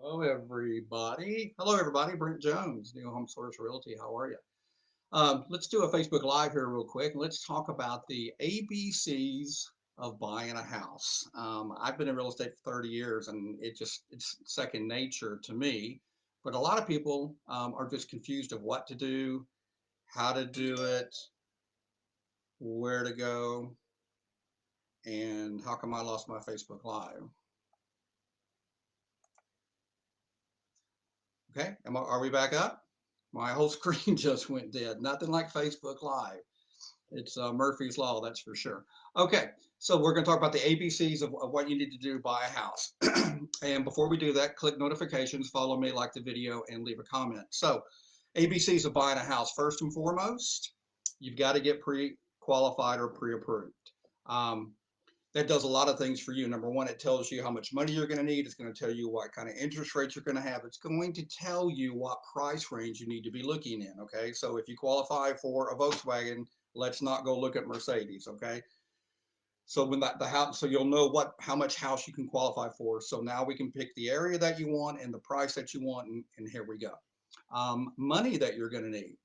Hello, everybody. Hello, everybody. Brent Jones, New Home Source Realty. How are you? Let's do a Facebook Live here real quick. Let's talk about the ABCs of buying a house. I've been in real estate for 30 years, and it's second nature to me. But a lot of people are just confused of what to do, how to do it, where to go, and how come I lost my Facebook Live? Okay, are we back up? My whole screen just went dead. Nothing like Facebook Live. It's Murphy's Law, that's for sure. Okay, so we're going to talk about the ABCs of what you need to do to buy a house. And before we do that, click notifications, follow me, like the video, and leave a comment. So, ABCs of buying a house. First and foremost, you've got to get pre-qualified or pre-approved. Um, that does a lot of things for you. Number one, it tells you how much money you're going to need. It's going to tell you what kind of interest rates you're going to have. It's going to tell you what price range you need to be looking in. Okay, so if you qualify for a Volkswagen, let's not go look at Mercedes. Okay, so when the house, so you'll know how much house you can qualify for. So now we can pick the area that you want and the price that you want, and here we go. Money that you're going to need.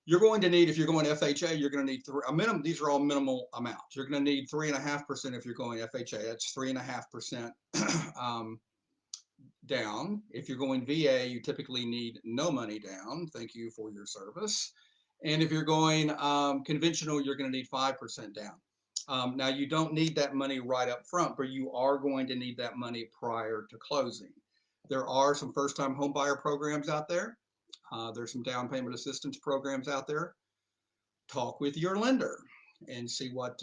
You're going to need, if you're going FHA, you're going to need a minimum. These are all minimal amounts. You're going to need 3.5% if you're going FHA. That's 3.5% down. If you're going VA, you typically need no money down. Thank you for your service. And if you're going conventional, you're going to need 5% down. Now, you don't need that money right up front, but you are going to need that money prior to closing. There are some first-time home buyer programs out there. There's some down payment assistance programs out there. Talk with your lender and see what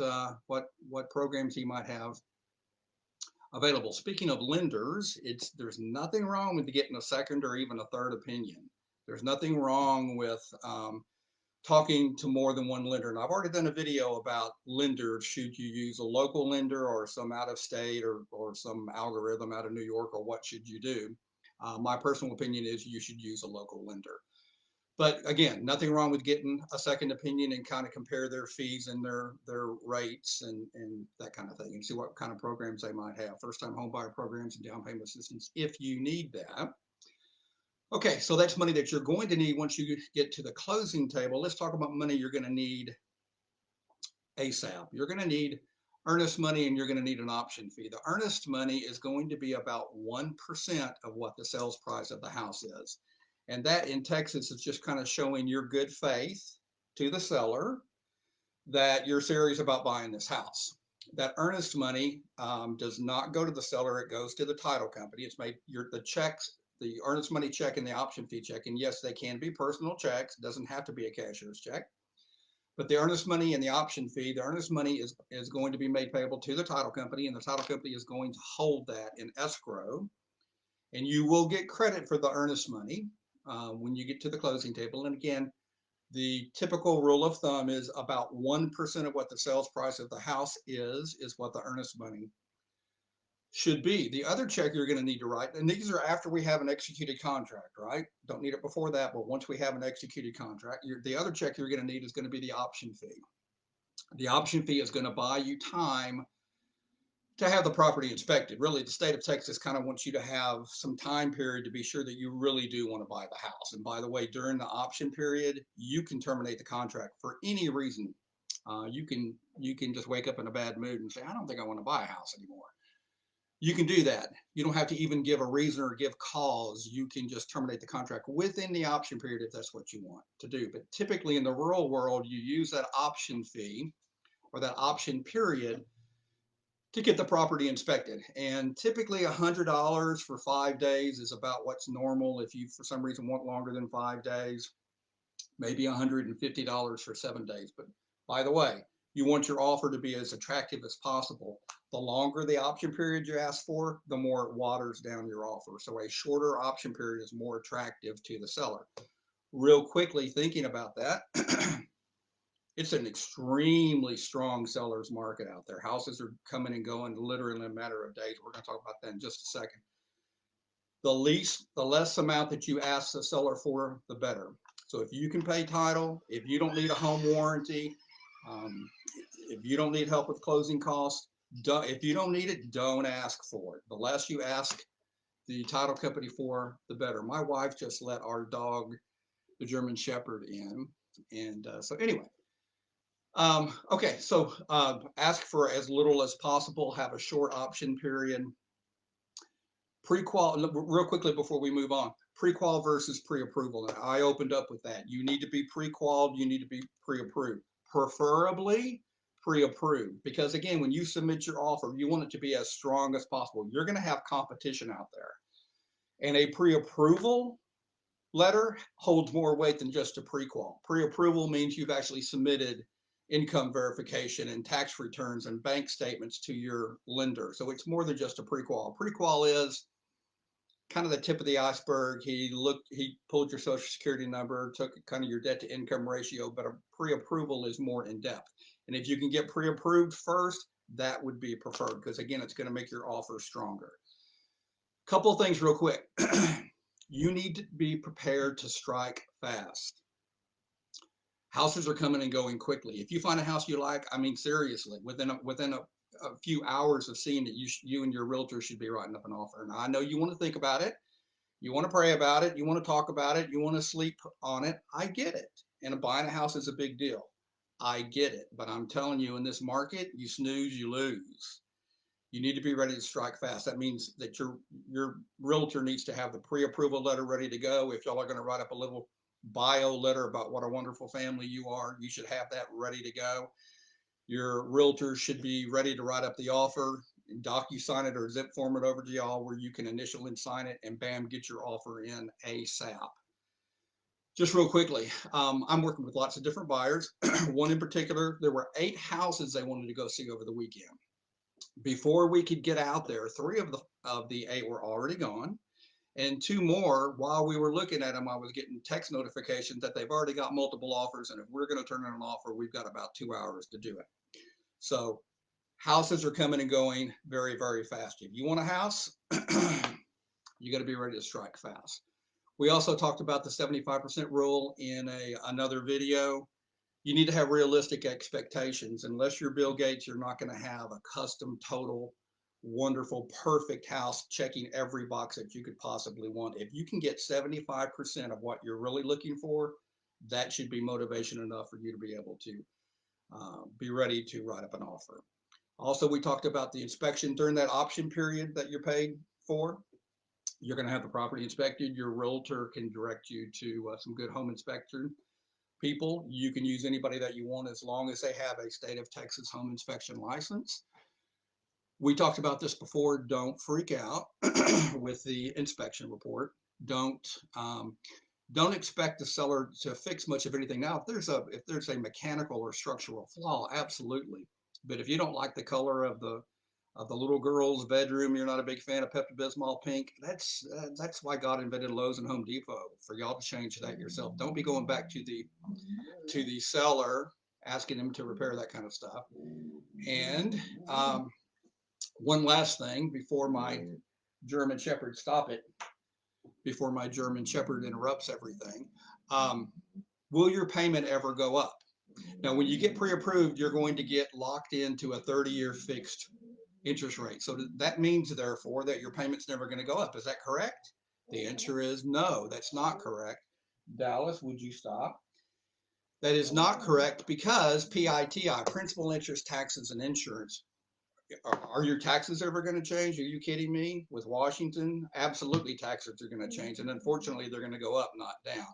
programs he might have available. Speaking of lenders, there's nothing wrong with getting a second or even a third opinion. There's nothing wrong with talking to more than one lender. And I've already done a video about lenders. Should you use a local lender or some out of state or some algorithm out of New York, or what should you do? My personal opinion is you should use a local lender. But again, nothing wrong with getting a second opinion and kind of compare their fees and their rates and that kind of thing, and see what kind of programs they might have. First time home buyer programs and down payment assistance if you need that. Okay, so that's money that you're going to need once you get to the closing table. Let's talk about money you're going to need ASAP. You're going to need earnest money and you're going to need an option fee. The earnest money is going to be about 1% of what the sales price of the house is. And that in Texas is just kind of showing your good faith to the seller that you're serious about buying this house. That earnest money does not go to the seller, it goes to the title company. It's made the checks, the earnest money check and the option fee check. And yes, they can be personal checks, it doesn't have to be a cashier's check. But the earnest money and the option fee, the earnest money is going to be made payable to the title company, and the title company is going to hold that in escrow. And you will get credit for the earnest money when you get to the closing table. And again, the typical rule of thumb is about 1% of what the sales price of the house is what the earnest money should be. The other check you're going to need to write, and these are after we have an executed contract, right? Don't need it before that, but once we have an executed contract, the other check you're going to need is going to be the option fee. The option fee is going to buy you time to have the property inspected. Really, the state of Texas kind of wants you to have some time period to be sure that you really do want to buy the house. And by the way, during the option period, you can terminate the contract for any reason. You can just wake up in a bad mood and say, I don't think I want to buy a house anymore. You can do that. You don't have to even give a reason or give cause. You can just terminate the contract within the option period if that's what you want to do. But typically in the rural world, you use that option fee or that option period to get the property inspected. And typically $100 for 5 days is about what's normal. If you, for some reason, want longer than 5 days, maybe $150 for 7 days. But by the way, you want your offer to be as attractive as possible. The longer the option period you ask for, the more it waters down your offer. So a shorter option period is more attractive to the seller. Real quickly, thinking about that, it's an extremely strong seller's market out there. Houses are coming and going literally in a matter of days. We're going to talk about that in just a second. The less amount that you ask the seller for, the better. So if you can pay title, if you don't need a home warranty, um, if you don't need help with closing costs, if you don't need it, don't ask for it. The less you ask, the title company for, the better. My wife just let our dog, the German Shepherd, in. And so anyway, okay, so ask for as little as possible, have a short option period. Pre-qual, real quickly before we move on, pre-qual versus pre-approval. I opened up with that. You need to be pre-qualed, you need to be pre-approved. Preferably pre-approved, because again, when you submit your offer, you want it to be as strong as possible. You're going to have competition out there. And a pre-approval letter holds more weight than just a pre-qual. Pre-approval means you've actually submitted income verification and tax returns and bank statements to your lender. So it's more than just a pre-qual. Pre-qual is kind of the tip of the iceberg. He pulled your social security number, took kind of your debt to income ratio, but a pre-approval is more in depth. And if you can get pre-approved first, that would be preferred, because again, it's going to make your offer stronger. Couple things real quick. You need to be prepared to strike fast. Houses are coming and going quickly. If you find a house you like, I mean, seriously, within a few hours of seeing it, you and your realtor should be writing up an offer. Now, I know you want to think about it. You want to pray about it. You want to talk about it. You want to sleep on it. I get it. And buying a house is a big deal. I get it. But I'm telling you, in this market, you snooze, you lose. You need to be ready to strike fast. That means that your realtor needs to have the pre-approval letter ready to go. If y'all are going to write up a little bio letter about what a wonderful family you are, you should have that ready to go. Your realtor should be ready to write up the offer, docu-sign it or zip form it over to y'all where you can initial and sign it, and bam, get your offer in ASAP. Just real quickly, I'm working with lots of different buyers. One in particular, there were 8 houses they wanted to go see over the weekend. Before we could get out there, 3 of the 8 were already gone, and 2 more, while we were looking at them, I was getting text notifications that they've already got multiple offers, and if we're going to turn in an offer, we've got about 2 hours to do it. So houses are coming and going very, very fast. If you want a house, you got to be ready to strike fast. We also talked about the 75% rule in another video. You need to have realistic expectations. Unless you're Bill Gates, you're not going to have a custom, total, wonderful, perfect house checking every box that you could possibly want. If you can get 75% of what you're really looking for, that should be motivation enough for you to be able to be ready to write up an offer. Also, we talked about the inspection during that option period that you're paid for. You're going to have the property inspected. Your realtor can direct you to some good home inspection people. You can use anybody that you want as long as they have a state of Texas home inspection license. We talked about this before. Don't freak out with the inspection report. Don't expect the seller to fix much of anything. Now, if there's a mechanical or structural flaw, absolutely. But if you don't like the color of the little girl's bedroom, you're not a big fan of Pepto-Bismol pink, that's why God invented Lowe's and Home Depot, for y'all to change that yourself. Don't be going back to the seller asking them to repair that kind of stuff. And one last thing before my German Shepherd interrupts everything. Will your payment ever go up? Now, when you get pre-approved, you're going to get locked into a 30-year fixed interest rate. So that means, therefore, that your payment's never going to go up. Is that correct? The answer is no, that's not correct. Dallas, would you stop? That is not correct, because PITI, principal, interest, taxes, and insurance. Are your taxes ever going to change? Are you kidding me? With Washington, absolutely taxes are going to change. And unfortunately, they're going to go up, not down.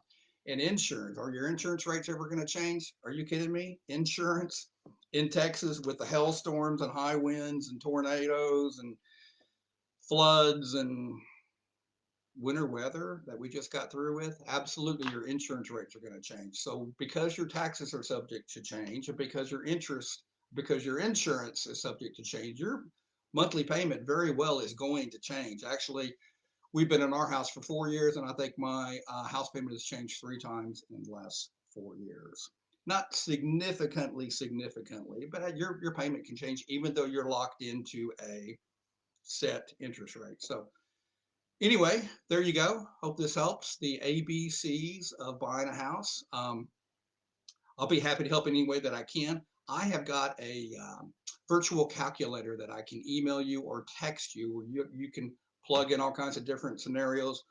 And insurance, are your insurance rates ever going to change? Are you kidding me? Insurance in Texas with the hailstorms and high winds and tornadoes and floods and winter weather that we just got through with, absolutely your insurance rates are going to change. So because your taxes are subject to change, and because your insurance is subject to change, your monthly payment very well is going to change. Actually, we've been in our house for 4 years, and I think my house payment has changed 3 times in the last 4 years. Not significantly, but your payment can change even though you're locked into a set interest rate. So anyway, there you go. Hope this helps. The ABCs of buying a house. I'll be happy to help in any way that I can. I have got a virtual calculator that I can email you or text you, where you can plug in all kinds of different scenarios,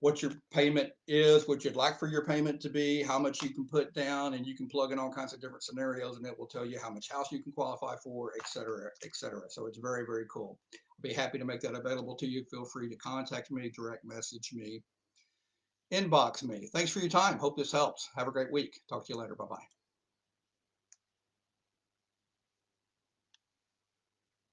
what your payment is, what you'd like for your payment to be, how much you can put down, and you can plug in all kinds of different scenarios, and it will tell you how much house you can qualify for, et cetera, et cetera. So it's very, very cool. I'll be happy to make that available to you. Feel free to contact me, direct message me, inbox me. Thanks for your time. Hope this helps. Have a great week. Talk to you later. Bye-bye.